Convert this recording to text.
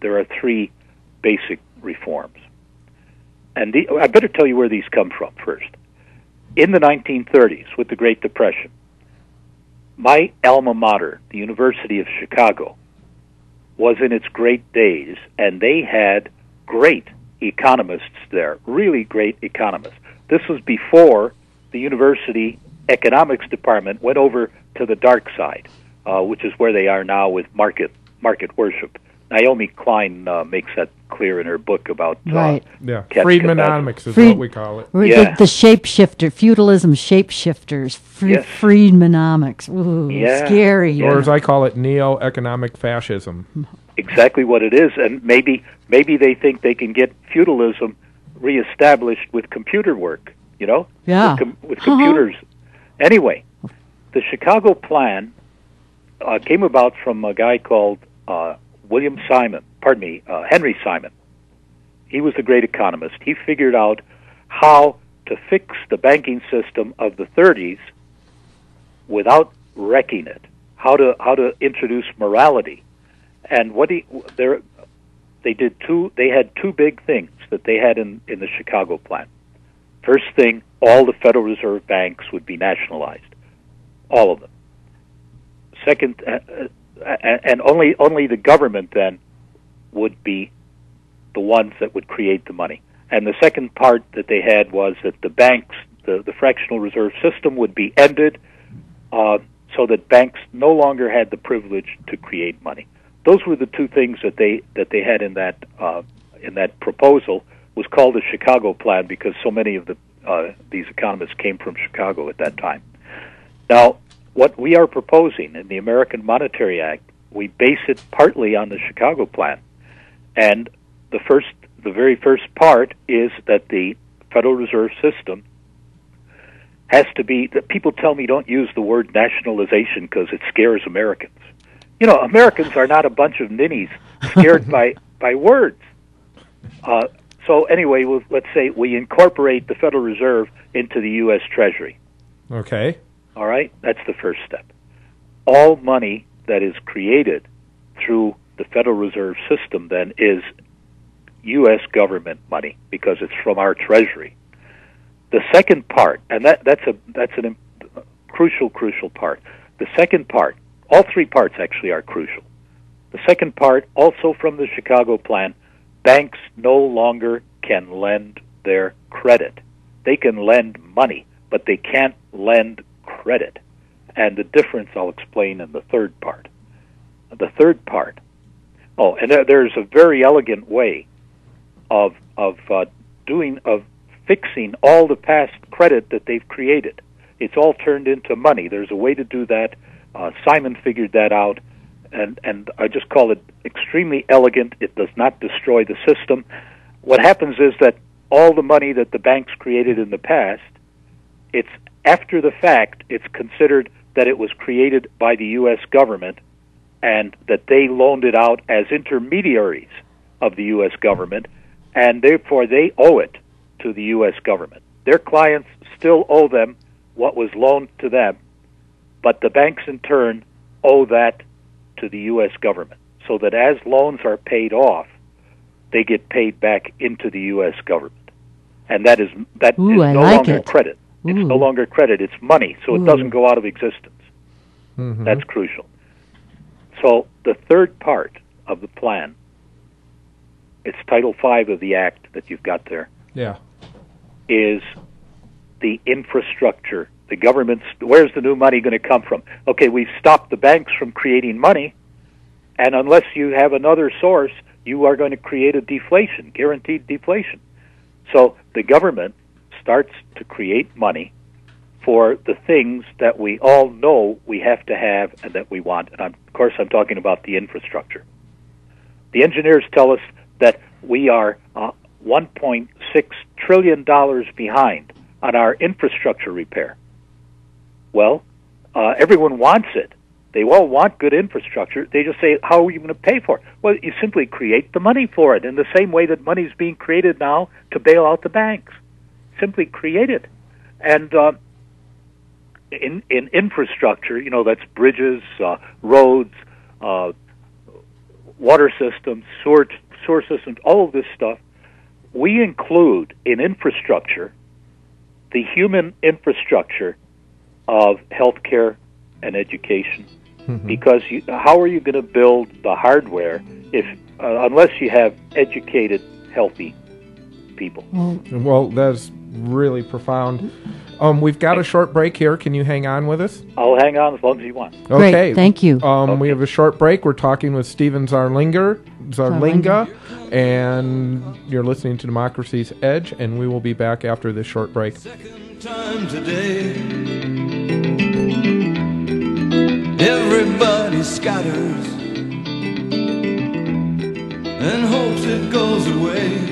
there are three basic reforms. And I better tell you where these come from first. In the 1930s, with the Great Depression, my alma mater, the University of Chicago, was in its great days, and they had great economists there, really great economists. This was before the university economics department went over to the dark side, which is where they are now with market worship. Naomi Klein makes that clear in her book about right. Friedmanomics is what we call it. The shapeshifter, feudalism shapeshifters, Friedmanomics. Ooh, scary. Or as I call it, neo-economic fascism. Exactly what it is, and maybe they think they can get feudalism reestablished with computer work, with computers. Anyway, the Chicago Plan came about from a guy called Henry Simon. He was a great economist. He figured out how to fix the banking system of the 30s without wrecking it, how to introduce morality. And they had two big things that they had in the Chicago Plan. First thing, all the Federal Reserve banks would be nationalized, all of them. Second, and only the government then would be the ones that would create the money. And the second part that they had was that the banks, the fractional reserve system would be ended, so that banks no longer had the privilege to create money. Those were the two things that they had in that proposal. Was called the Chicago Plan because so many of these economists came from Chicago at that time. Now, what we are proposing in the American Monetary Act, we base it partly on the Chicago Plan, and the very first part is that the Federal Reserve System has to be. People tell me don't use the word nationalization because it scares Americans. Americans are not a bunch of ninnies scared by words. So anyway, let's say we incorporate the Federal Reserve into the U.S. Treasury. Okay. All right? That's the first step. All money that is created through the Federal Reserve System then is U.S. government money because it's from our Treasury. The second part, and that's a crucial part. The second part, all three parts actually are crucial. The second part, also from the Chicago Plan, banks no longer can lend their credit. They can lend money, but they can't lend credit. And the difference I'll explain in the third part. The third part, there's a very elegant way of fixing all the past credit that they've created. It's all turned into money. There's a way to do that. Simon figured that out, and I just call it extremely elegant. It does not destroy the system. What happens is that all the money that the banks created in the past, it's after the fact, it's considered that it was created by the U.S. government and that they loaned it out as intermediaries of the U.S. government, and therefore they owe it to the U.S. government. Their clients still owe them what was loaned to them, but the banks in turn owe that to the U.S. government, so that as loans are paid off, they get paid back into the U.S. government. And that is no longer credit. It's no longer credit, it's money, so it doesn't go out of existence. Mm-hmm. That's crucial. So the third part of the plan, it's Title V of the Act that you've got there, is the infrastructure. The government's, where's the new money going to come from? Okay, we've stopped the banks from creating money, and unless you have another source, you are going to create a deflation, guaranteed deflation. So the government starts to create money for the things that we all know we have to have and that we want. And of course, I'm talking about the infrastructure. The engineers tell us that we are $1.6 trillion behind on our infrastructure repair. Well, everyone wants it. They all want good infrastructure. They just say, how are you going to pay for it? Well, you simply create the money for it in the same way that money is being created now to bail out the banks. Simply create it. And in infrastructure, that's bridges, roads, water systems, sewer systems, all of this stuff, we include in infrastructure the human infrastructure of healthcare and education. Mm-hmm. Because how are you going to build the hardware if unless you have educated, healthy people? Well, that's really profound. We've got a short break here. Can you hang on with us? I'll hang on as long as you want. Okay. Great, thank you. We have a short break. We're talking with Stephen Zarlenga, and you're listening to Democracy's Edge, and we will be back after this short break. Second time today, everybody scatters and hopes it goes away.